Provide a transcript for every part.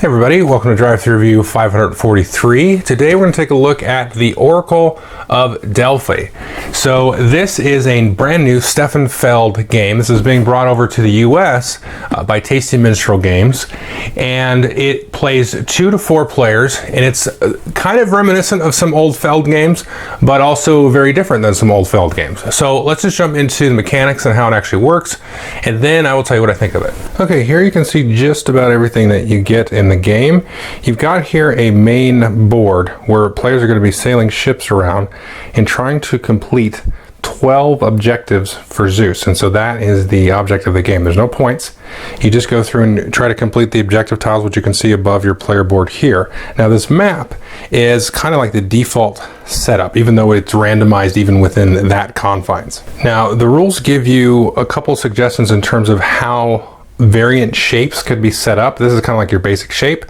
Hey everybody, welcome to Drive Thru Review 543. Today we're going to take a look at the Oracle of Delphi. So this is a brand new Stefan Feld game. This is being brought over to the US by Tasty Minstrel Games, and it plays 2 to 4 players, and it's kind of reminiscent of some old Feld games, but also very different than some old Feld games. So let's just jump into the mechanics and how it actually works, and then I will tell you what I think of it. Okay, here you can see just about everything that you get in the game. You've got here a main board where players are going to be sailing ships around and trying to complete 12 objectives for Zeus, and so that is the object of the game. There's no points. You just go through and try to complete the objective tiles, which you can see above your player board here. Now this map is kind of like the default setup, even though it's randomized even within that confines. Now the rules give you a couple suggestions in terms of how variant shapes could be set up. This is kind of like your basic shape,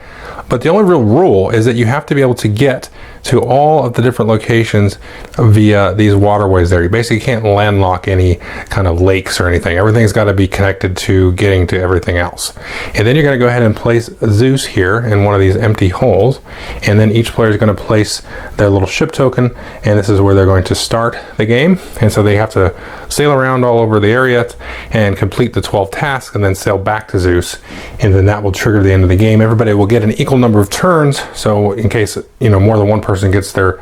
but the only real rule is that you have to be able to get to all of the different locations via these waterways there. You basically can't landlock any kind of lakes or anything. Everything's got to be connected to getting to everything else. And then you're going to go ahead and place Zeus here in one of these empty holes, and then each player is going to place their little ship token, and this is where they're going to start the game. And so they have to sail around all over the area and complete the 12 tasks and then sail back to Zeus, and then that will trigger the end of the game. Everybody will get an equal number of turns, so in case more than one person gets their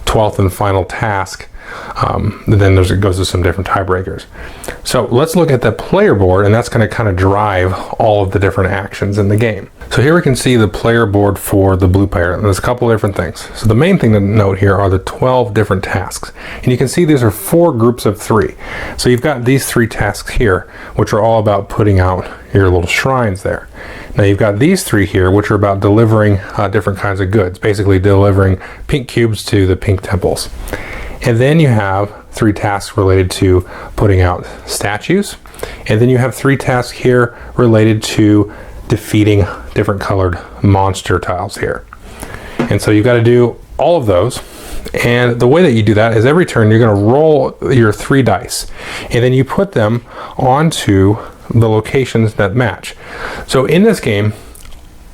12th and final task, then it goes to some different tiebreakers. So let's look at the player board, and that's going to kind of drive all of the different actions in the game. So here we can see the player board for the blue player, and there's a couple of different things. So the main thing to note here are the 12 different tasks, and you can see these are 4 groups of 3. So you've got these 3 tasks here, which are all about putting out your little shrines there. Now you've got these 3 here, which are about delivering different kinds of goods, basically delivering pink cubes to the pink temples. And then you have 3 tasks related to putting out statues. And then you have 3 tasks here related to defeating different colored monster tiles here. And so you've got to do all of those. And the way that you do that is every turn you're going to roll your 3 dice. And then you put them onto the locations that match. So in this game,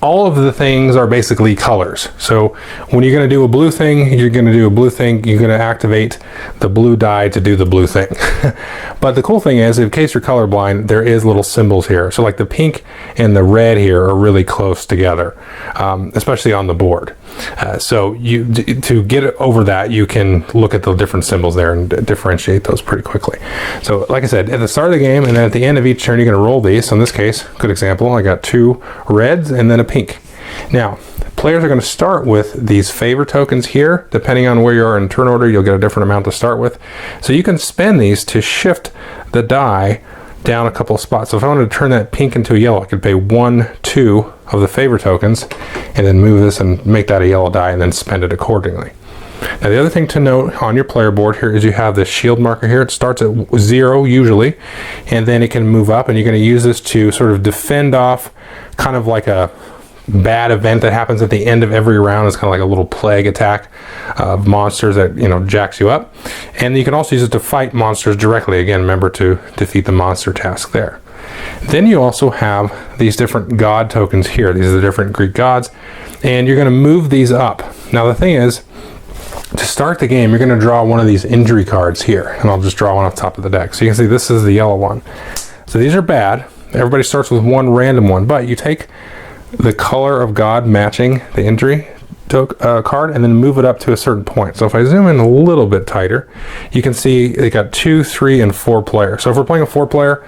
all of the things are basically colors. So when you're going to do a blue thing, you're going to do a blue thing. You're going to activate the blue die to do the blue thing. But the cool thing is, in case you're colorblind, there is little symbols here. So like the pink and the red here are really close together, especially on the board. So to get over that, you can look at the different symbols there and differentiate those pretty quickly. So like I said, at the start of the game and then at the end of each turn, you're going to roll these. So in this case, good example, I got 2 reds and then a pink. Now, players are going to start with these favor tokens here. Depending on where you are in turn order, you'll get a different amount to start with. So you can spend these to shift the die down a couple of spots. So if I wanted to turn that pink into a yellow, I could pay 1, 2 of the favor tokens and then move this and make that a yellow die and then spend it accordingly. Now the other thing to note on your player board here is you have this shield marker here. It starts at 0 usually, and then it can move up, and you're going to use this to sort of defend off kind of like a bad event that happens at the end of every round. It's kind of like a little plague attack of monsters that jacks you up. And you can also use it to fight monsters directly. Again, remember to defeat the monster task there. Then you also have these different god tokens here. These are the different Greek gods, and you're going to move these up. Now the thing is, to start the game, you're going to draw one of these injury cards here, and I'll just draw one off the top of the deck. So you can see this is the yellow one. So these are bad. Everybody starts with one random one, but you take the color of God matching the injury card and then move it up to a certain point. So if I zoom in a little bit tighter, you can see they got 2, 3, and 4 players. So if we're playing a 4 player,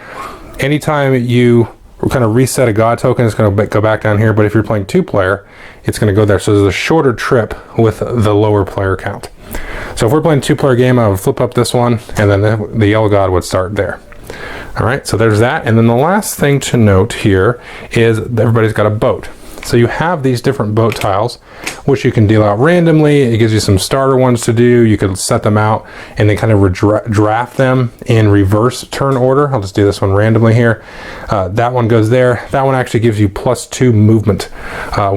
anytime you kind of reset a God token, it's going to go back down here. But if you're playing 2 player, it's going to go there. So there's a shorter trip with the lower player count. So if we're playing a 2 player game, I would flip up this one, and then the yellow God would start there. All right, so there's that. And then the last thing to note here is everybody's got a boat. So you have these different boat tiles, which you can deal out randomly. It gives you some starter ones to do. You could set them out and then kind of draft them in reverse turn order. I'll just do this one randomly here. That one goes there. That one actually gives you +2 movement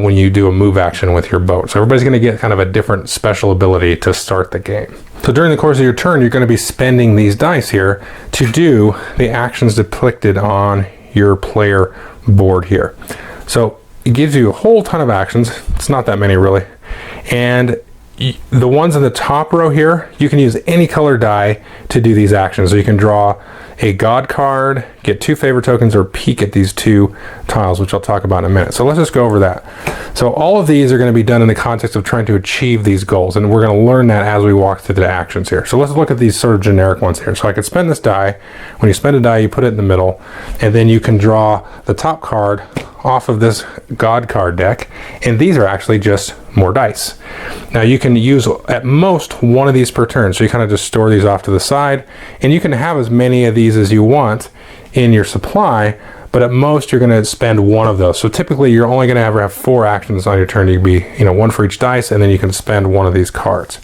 when you do a move action with your boat. So everybody's going to get kind of a different special ability to start the game. So during the course of your turn, you're going to be spending these dice here to do the actions depicted on your player board here. So it gives you a whole ton of actions. It's not that many really. And the ones in the top row here, you can use any color die to do these actions. So you can draw a God card, get 2 favor tokens, or peek at these 2 tiles, which I'll talk about in a minute. So let's just go over that. So all of these are going to be done in the context of trying to achieve these goals, and we're going to learn that as we walk through the actions here. So let's look at these sort of generic ones here. So I could spend this die. When you spend a die, you put it in the middle, and then you can draw the top card off of this God card deck, and these are actually just more dice. Now you can use at most one of these per turn, so you kind of just store these off to the side, and you can have as many of these as you want in your supply, but at most you're going to spend one of those. So typically you're only going to ever have 4 actions on your turn. You'd be, one for each dice, and then you can spend one of these cards.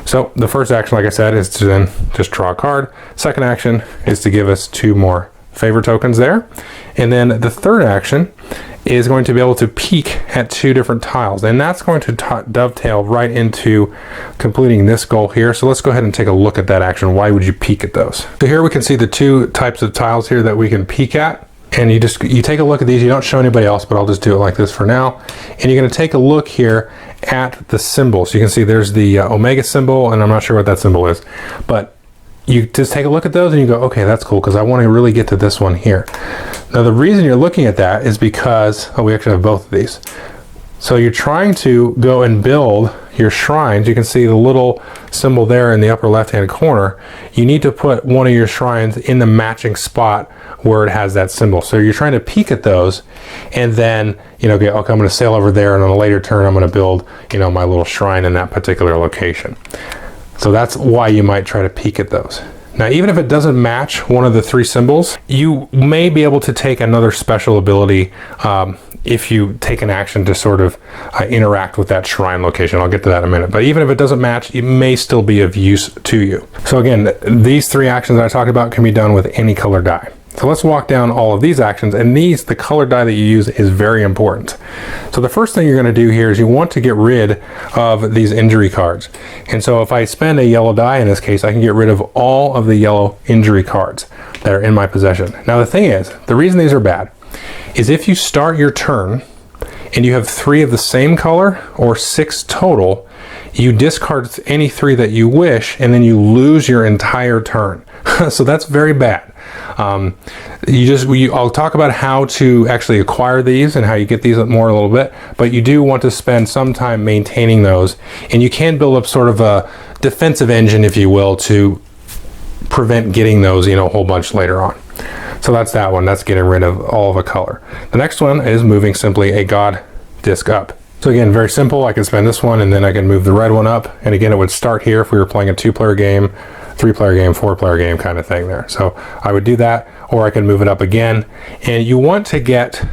So the first action, like I said, is to then just draw a card. Second action is to give us 2 more favor tokens there. And then the third action is going to be able to peek at 2 different tiles, and that's going to dovetail right into completing this goal here. So let's go ahead and take a look at that action. Why would you peek at those? So here we can see the 2 types of tiles here that we can peek at, and you take a look at these. You don't show anybody else, but I'll just do it like this for now. And you're going to take a look here at the symbol. So you can see there's the omega symbol, and I'm not sure what that symbol is, but you just take a look at those and you go, okay, that's cool, because I want to really get to this one here. Now the reason you're looking at that is because, we actually have both of these. So you're trying to go and build your shrines. You can see the little symbol there in the upper left hand corner. You need to put one of your shrines in the matching spot where it has that symbol. So you're trying to peek at those, and then okay, I'm going to sail over there, and on a later turn I'm going to build my little shrine in that particular location. So that's why you might try to peek at those. Now, even if it doesn't match one of the 3 symbols, you may be able to take another special ability if you take an action to sort of interact with that shrine location. I'll get to that in a minute. But even if it doesn't match, it may still be of use to you. So again, these 3 actions that I talked about can be done with any color die. So let's walk down all of these actions, and the color die that you use is very important. So the first thing you're going to do here is you want to get rid of these injury cards. And so if I spend a yellow die in this case, I can get rid of all of the yellow injury cards that are in my possession. Now the thing is, the reason these are bad is if you start your turn and you have 3 of the same color or 6 total, you discard any 3 that you wish, and then you lose your entire turn. So that's very bad. I'll talk about how to actually acquire these and how you get these more a little bit, but you do want to spend some time maintaining those, and you can build up sort of a defensive engine, if you will, to prevent getting those a whole bunch later on. So that's that one. That's getting rid of all of a color. The next one is moving simply a God disc up. So again, very simple. I can spend this one, and then I can move the red one up, and again it would start here if we were playing a 2-player game, 3-player game, 4-player game kind of thing there. So I would do that, or I can move it up again. And you want to get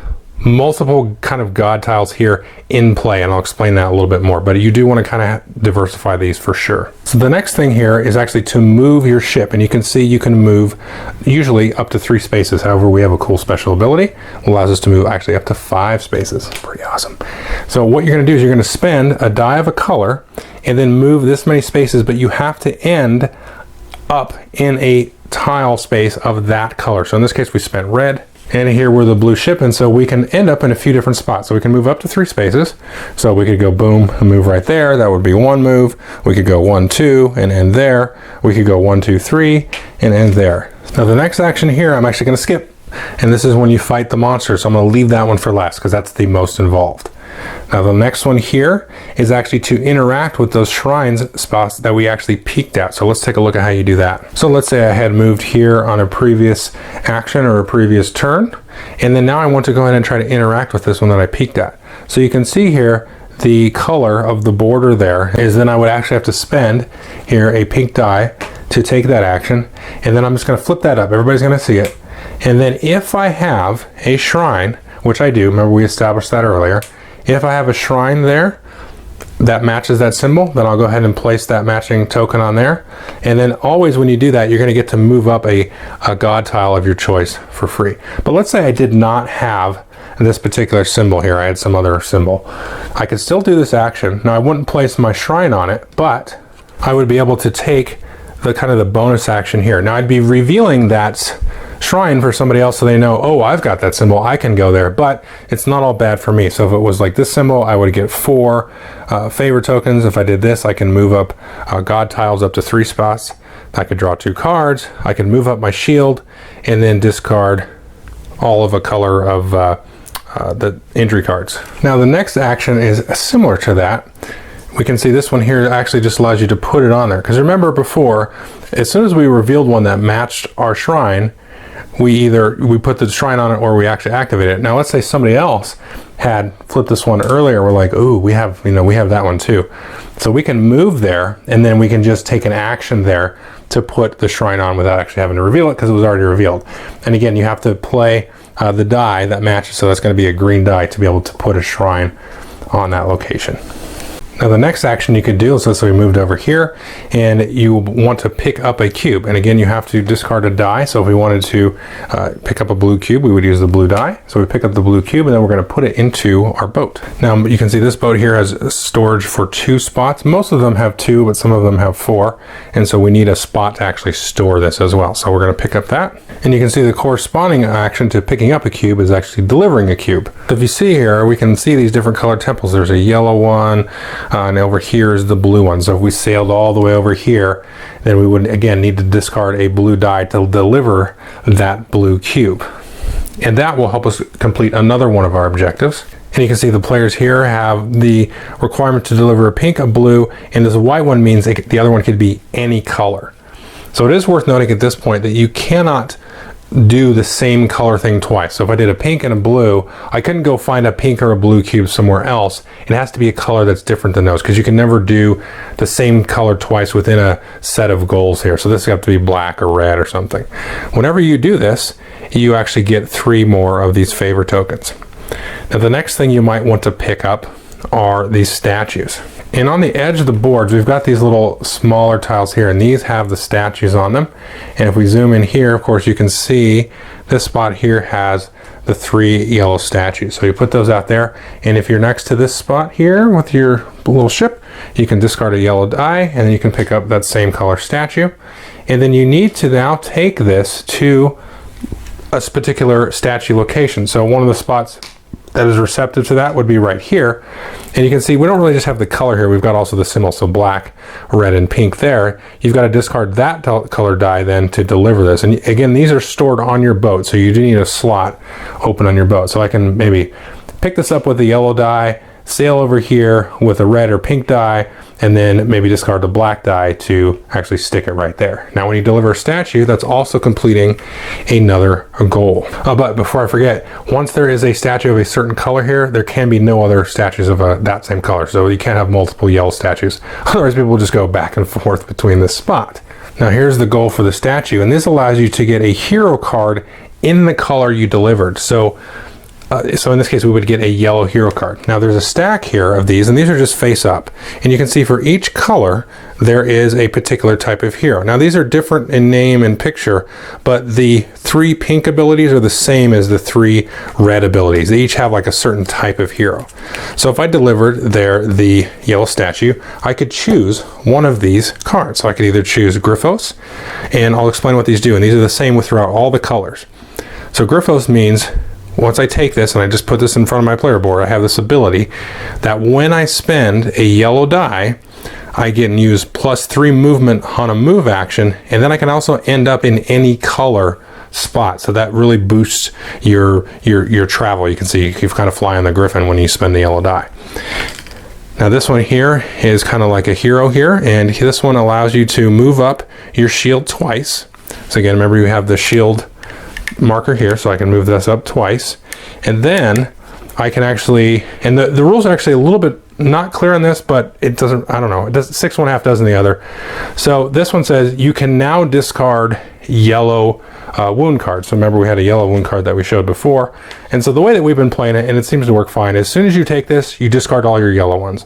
multiple kind of God tiles here in play, and I'll explain that a little bit more, but you do want to kind of diversify these for sure. So the next thing here is actually to move your ship, and you can see you can move usually up to 3 spaces. However, we have a cool special ability that allows us to move actually up to 5 spaces. Pretty awesome. So what you're going to do is you're going to spend a die of a color and then move this many spaces, but you have to end up in a tile space of that color. So in this case we spent red, and here we're the blue ship, and so we can end up in a few different spots. So we can move up to 3 spaces. So we could go boom and move right there. That would be 1 move. We could go 1, 2 and end there. We could go 1, 2, 3 and end there. Now the next action here I'm actually going to skip, and this is when you fight the monster. So I'm going to leave that one for last because that's the most involved. Now the next one here is actually to interact with those shrines spots that we actually peeked at. So let's take a look at how you do that. So let's say I had moved here on a previous action or a previous turn, and then now I want to go ahead and try to interact with this one that I peeked at. So you can see here the color of the border there is then I would actually have to spend here a pink die to take that action, and then I'm just going to flip that up. Everybody's going to see it. And then if I have a shrine, which I do, remember we established that earlier, if I have a shrine there that matches that symbol, then I'll go ahead and place that matching token on there. And then always when you do that, you're going to get to move up a God tile of your choice for free. But let's say I did not have this particular symbol here. I had some other symbol. I could still do this action. Now I wouldn't place my shrine on it, but I would be able to take the kind of the bonus action here. Now I'd be revealing that shrine for somebody else so they know, oh, I've got that symbol, I can go there. But it's not all bad for me. So if it was like this symbol, I would get 4 favor tokens. If I did this, I can move up God tiles up to 3 spots. I could draw 2 cards. I can move up my shield and then discard all of a color of the injury cards. Now the next action is similar to that. We can see this one here actually just allows you to put it on there. Because remember before, as soon as we revealed one that matched our shrine, we put the shrine on it or we actually activate it. Now let's say somebody else had flipped this one earlier. We're like, ooh, we have that one too. So we can move there and then we can just take an action there to put the shrine on without actually having to reveal it because it was already revealed. And again, you have to play the die that matches. So that's going to be a green die to be able to put a shrine on that location. Now the next action you could do is, let's say we moved over here and you want to pick up a cube. And again, you have to discard a die. So if we wanted to pick up a blue cube, we would use the blue die. So we pick up the blue cube and then we're going to put it into our boat. Now you can see this boat here has storage for 2 spots. Most of them have 2, but some of them have 4. And so we need a spot to actually store this as well. So we're going to pick up that. And you can see the corresponding action to picking up a cube is actually delivering a cube. So if you see here, we can see these different colored temples. There's a yellow one, and over here is the blue one. So if we sailed all the way over here, then we would again need to discard a blue die to deliver that blue cube. And that will help us complete another one of our objectives. And you can see the players here have the requirement to deliver a pink, a blue, and this white one means the other one could be any color. So it is worth noting at this point that you cannot do the same color thing twice. So if I did a pink and a blue, I couldn't go find a pink or a blue cube somewhere else. It has to be a color that's different than those because you can never do the same color twice within a set of goals here. So this has to be black or red or something. Whenever you do this, you actually get 3 more of these favor tokens. Now the next thing you might want to pick up are these statues. And on the edge of the boards, we've got these little smaller tiles here, and these have the statues on them. And if we zoom in here, of course, you can see this spot here has the 3 yellow statues. So you put those out there, and if you're next to this spot here with your little ship, you can discard a yellow die, and then you can pick up that same color statue. And then you need to now take this to a particular statue location. So one of the spots that is receptive to that would be right here. And you can see we don't really just have the color here, we've got also the symbol, so black, red, and pink there. You've got to discard that color die then to deliver this. And again, these are stored on your boat, so you do need a slot open on your boat. So I can maybe pick this up with a yellow die, sail over here with a red or pink die, and then maybe discard the black die to actually stick it right there. Now when you deliver a statue, that's also completing another goal. But before I forget, once there is a statue of a certain color here, there can be no other statues of that same color. So you can't have multiple yellow statues. Otherwise people will just go back and forth between this spot. Now here's the goal for the statue, and this allows you to get a hero card in the color you delivered. So in this case, we would get a yellow hero card. Now there's a stack here of these, and these are just face up. And you can see for each color, there is a particular type of hero. Now these are different in name and picture, but the 3 pink abilities are the same as the 3 red abilities. They each have like a certain type of hero. So if I delivered there the yellow statue, I could choose one of these cards. So I could either choose Gryphos, and I'll explain what these do. And these are the same throughout all the colors. So Gryphos means once I take this and I just put this in front of my player board, I have this ability that when I spend a yellow die, I can use +3 movement on a move action, and then I can also end up in any color spot. So that really boosts your travel. You can see you kind of fly on the Griffin when you spend the yellow die. Now this one here is kind of like a hero here, and this one allows you to move up your shield twice. So again, remember you have the shield marker here, so I can move this up twice, and then I can actually, and the rules are actually a little bit not clear on this, but it doesn't, I don't know, it does 6 1/2 dozen the other. So this one says you can now discard yellow wound cards. So remember we had a yellow wound card that we showed before, and so the way that we've been playing it, and it seems to work fine, as soon as you take this, you discard all your yellow ones,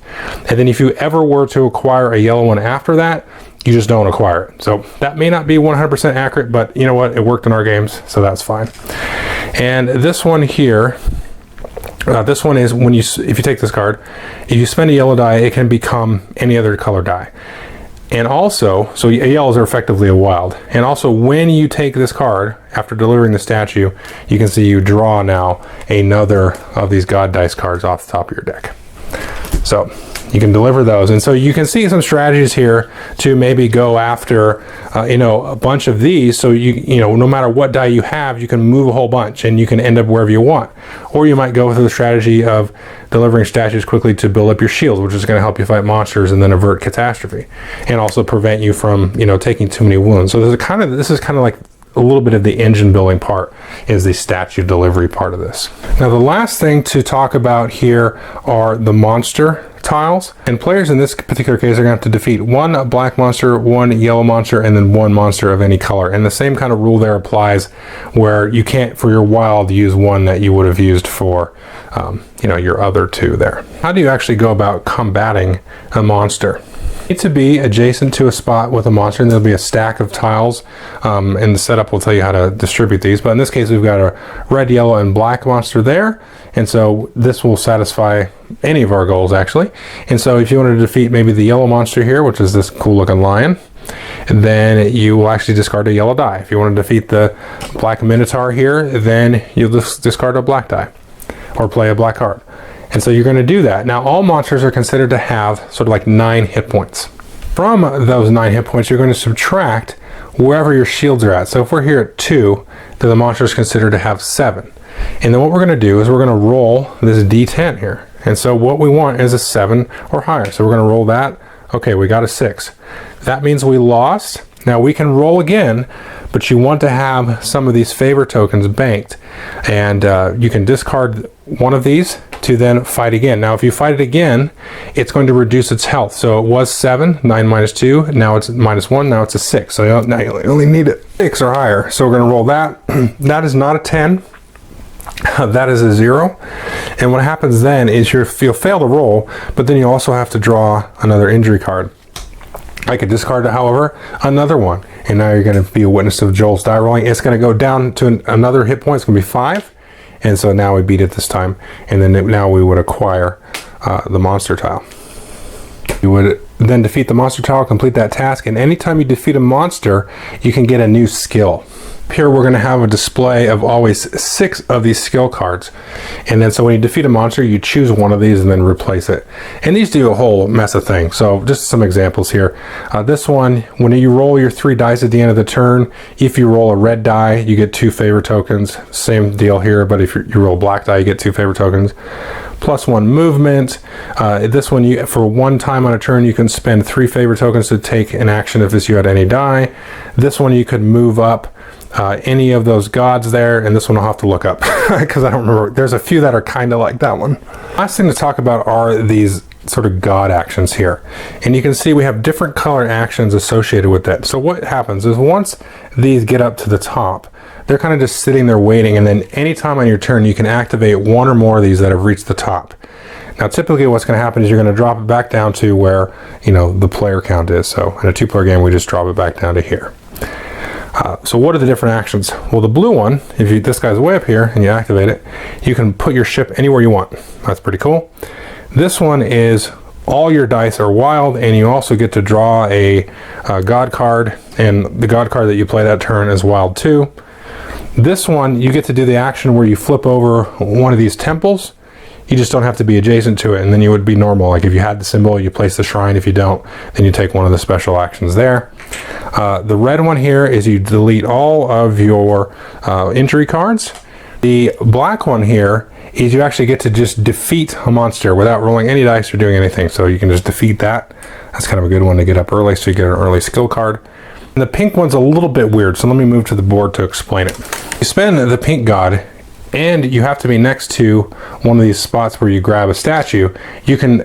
and then if you ever were to acquire a yellow one after that, you just don't acquire it. So that may not be 100% accurate, but you know what? It worked in our games, so that's fine. And this one here, this one is when if you take this card, if you spend a yellow die, it can become any other color die. And also, so yellows are effectively a wild. And also, when you take this card, after delivering the statue, you can see you draw now another of these God Dice cards off the top of your deck. So you can deliver those. And so you can see some strategies here to maybe go after, a bunch of these. So no matter what die you have, you can move a whole bunch and you can end up wherever you want. Or you might go with the strategy of delivering statues quickly to build up your shield, which is going to help you fight monsters and then avert catastrophe, and also prevent you from, taking too many wounds. So this is kind of like a little bit of the engine building part is the statue delivery part of this. Now the last thing to talk about here are the monster tiles, and players in this particular case are going to have to defeat one black monster, one yellow monster, and then one monster of any color. And the same kind of rule there applies, where you can't for your wild use one that you would have used for your other two there. How do you actually go about combating a monster? You need to be adjacent to a spot with a monster, and there'll be a stack of tiles, and the setup will tell you how to distribute these. But in this case, we've got a red, yellow, and black monster there, and so this will satisfy any of our goals actually. And so if you want to defeat maybe the yellow monster here, which is this cool looking lion, then you will actually discard a yellow die. If you want to defeat the black minotaur here, then you'll just discard a black die or play a black card. And so you're going to do that. Now all monsters are considered to have sort of like 9 hit points. From those 9 hit points, you're going to subtract wherever your shields are at. So if we're here at 2, then the monster is considered to have 7. And then what we're going to do is we're going to roll this d10 here. And so what we want is a 7 or higher. So we're going to roll that. Okay, we got a 6. That means we lost. Now we can roll again, but you want to have some of these favor tokens banked. And you can discard one of these to then fight again. Now if you fight it again, it's going to reduce its health. So it was 7, 9 minus 2, now it's minus 1, now it's a 6. So now you only need a 6 or higher. So we're going to roll that. That is not a 10. That is a 0. And what happens then is you'll fail the roll, but then you also have to draw another injury card. I could discard, however, another one. And now you're going to be a witness of Joel's die rolling. It's going to go down to another hit point. It's going to be 5. And so now we beat it this time. And then now we would acquire the monster tile. You would then defeat the monster tile, complete that task. And anytime you defeat a monster, you can get a new skill. Here we're going to have a display of always 6 of these skill cards, and then so when you defeat a monster you choose one of these and then replace it, and these do a whole mess of things. So just some examples here. This one, when you roll your 3 dice at the end of the turn, if you roll a red die you get 2 favor tokens. Same deal here, but if you roll black die you get 2 favor tokens. +1 movement. This one, for one time on a turn you can spend 3 favor tokens to take an action if you had any die. This one you could move up any of those gods there, and this one I'll have to look up because I don't remember. There's a few that are kind of like that one. Last thing to talk about are these sort of god actions here, and you can see we have different color actions associated with that. So what happens is once these get up to the top, they're kind of just sitting there waiting, and then anytime on your turn you can activate one or more of these that have reached the top. Now typically what's going to happen is you're going to drop it back down to where the player count is. So in a 2-player game we just drop it back down to here. So what are the different actions? Well, the blue one, if this guy's way up here and you activate it, you can put your ship anywhere you want. That's pretty cool. This one is all your dice are wild, and you also get to draw a god card, and the god card that you play that turn is wild too. This one, you get to do the action where you flip over one of these temples. You just don't have to be adjacent to it, and then you would be normal. Like if you had the symbol, you place the shrine. If you don't, then you take one of the special actions there. The red one here is you delete all of your injury cards. The black one here is you actually get to just defeat a monster without rolling any dice or doing anything. So you can just defeat that. That's kind of a good one to get up early, so you get an early skill card. And the pink one's a little bit weird, so let me move to the board to explain it. You spend the pink god, and you have to be next to one of these spots where you grab a statue. You can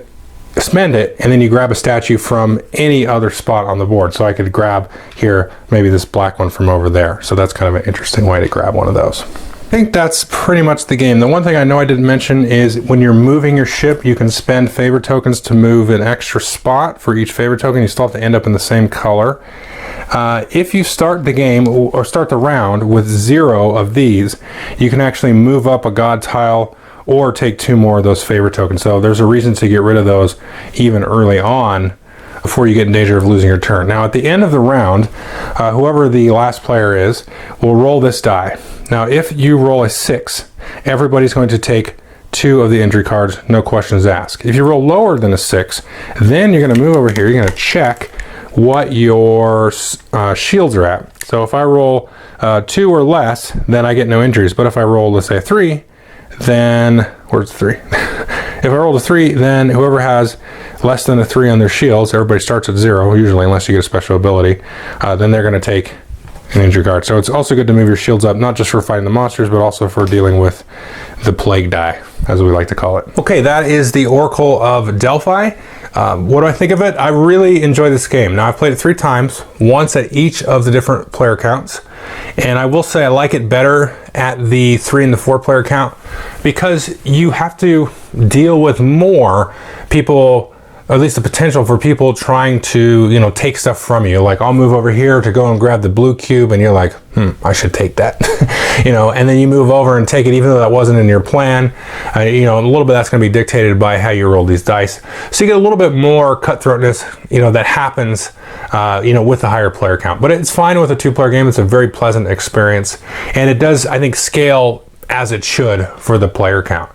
spend it, and then you grab a statue from any other spot on the board. So I could grab here, maybe this black one from over there. So that's kind of an interesting way to grab one of those. I think that's pretty much the game. The one thing I know I didn't mention is when you're moving your ship, you can spend favor tokens to move an extra spot for each favor token. You still have to end up in the same color. If you start the game or start the round with 0 of these, you can actually move up a god tile or take 2 more of those favor tokens. So there's a reason to get rid of those even early on before you get in danger of losing your turn. Now at the end of the round, whoever the last player is will roll this die. Now if you roll a 6, everybody's going to take 2 of the injury cards, no questions asked. If you roll lower than a 6, then you're going to move over here, you're going to check what your shields are at. So if I roll 2 or less, then I get no injuries. But if I roll, let's say, a 3, then, where's 3? If I roll a 3, then whoever has less than a 3 on their shields, everybody starts at 0, usually, unless you get a special ability, then they're going to take an injury card. So it's also good to move your shields up, not just for fighting the monsters, but also for dealing with the plague die, as we like to call it. Okay, that is the Oracle of Delphi. What do I think of it? I really enjoy this game. Now, I've played it 3 times, once at each of the different player counts. And I will say I like it better at the 3 and the 4 player count, because you have to deal with more people, or at least the potential for people trying to, you know, take stuff from you. Like, I'll move over here to go and grab the blue cube, and you're like, I should take that. You know, and then you move over and take it even though that wasn't in your plan. You know, a little bit that's going to be dictated by how you roll these dice. So you get a little bit more cutthroatness, you know, that happens, you know, with the higher player count. But it's fine with a 2-player game. It's a very pleasant experience. And it does, I think, scale as it should for the player count.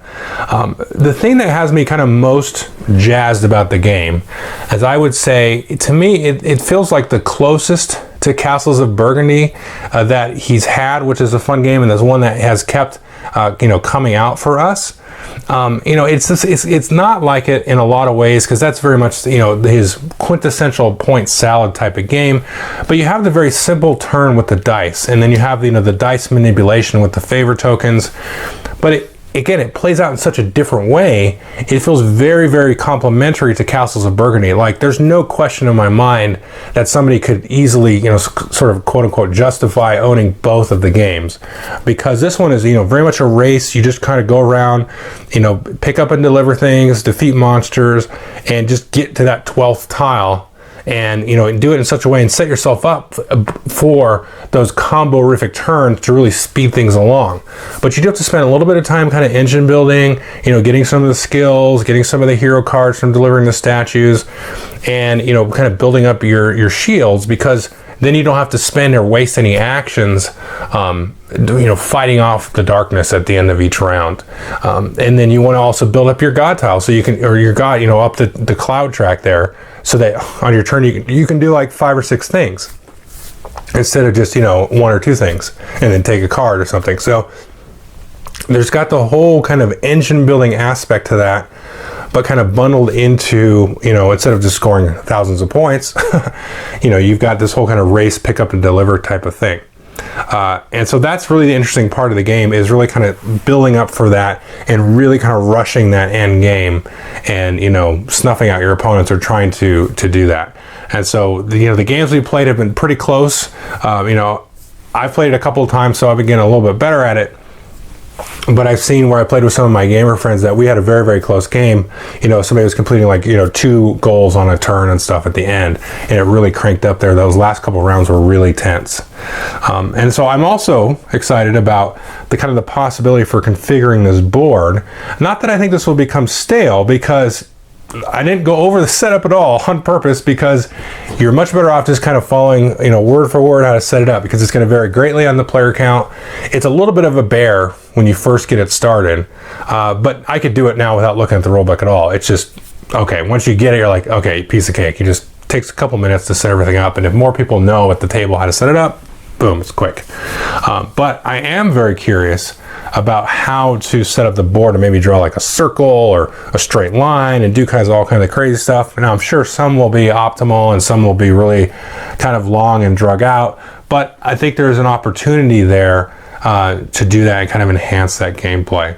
The thing that has me kind of most jazzed about the game, as I would say, to me, it feels like the closest to Castles of Burgundy that he's had, which is a fun game, and there's one that has kept, you know, coming out for us. You know, it's not like it in a lot of ways, because that's very much, you know, his quintessential point salad type of game. But you have the very simple turn with the dice, and then you have, you know, the dice manipulation with the favor tokens. But again, it plays out in such a different way. It feels very, very complementary to Castles of Burgundy. Like, there's no question in my mind that somebody could easily, you know, sort of quote unquote justify owning both of the games, because this one is, you know, very much a race. You just kind of go around, you know, pick up and deliver things, defeat monsters, and just get to that 12th tile. And, you know, do it in such a way and set yourself up for those combo-rific turns to really speed things along. But you do have to spend a little bit of time kind of engine building, you know, getting some of the skills, getting some of the hero cards from delivering the statues, and, you know, kind of building up your shields, because then you don't have to spend or waste any actions, you know, fighting off the darkness at the end of each round. And then you want to also build up your god tile, so you can, or your god, you know, up the cloud track there, so that on your turn you can do like 5 or 6 things instead of just, you know, 1 or 2 things and then take a card or something. So there's got the whole kind of engine building aspect to that, but kind of bundled into, you know, instead of just scoring thousands of points, you know, you've got this whole kind of race, pick up and deliver type of thing. And so that's really the interesting part of the game, is really kind of building up for that and really kind of rushing that end game and, you know, snuffing out your opponents or trying to do that. And so, you know, the games we played have been pretty close. You know, I've played it a couple of times, so I've been getting a little bit better at it. But I've seen where I played with some of my gamer friends that we had a very, very close game. You know, somebody was completing like, you know, 2 goals on a turn and stuff at the end, and it really cranked up there. Those last couple of rounds were really tense. And so I'm also excited about the kind of the possibility for configuring this board. Not that I think this will become stale, because I didn't go over the setup at all on purpose, because you're much better off just kind of following, you know, word for word how to set it up, because it's going to vary greatly on the player count. It's a little bit of a bear when you first get it started, but I could do it now without looking at the rulebook at all. It's just, okay, once you get it, you're like, okay, piece of cake. It just takes a couple minutes to set everything up, and if more people know at the table how to set it up, boom, it's quick. But I am very curious about how to set up the board and maybe draw like a circle or a straight line and do all kinds of crazy stuff. Now, I'm sure some will be optimal and some will be really kind of long and drug out, but I think there's an opportunity there to do that and kind of enhance that gameplay.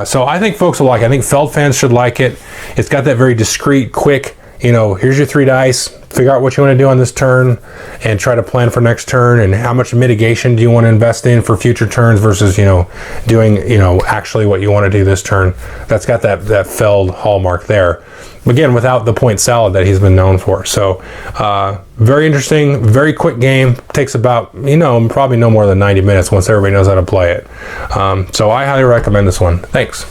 So I think folks will like it. I think Feld fans should like it. It's got that very discreet, quick, you know, here's your 3 dice, figure out what you want to do on this turn and try to plan for next turn, and how much mitigation do you want to invest in for future turns versus, you know, doing, you know, actually what you want to do this turn. That's got that Feld hallmark there. Again, without the point salad that he's been known for. So very interesting, very quick game. Takes about, you know, probably no more than 90 minutes once everybody knows how to play it. So I highly recommend this one. Thanks.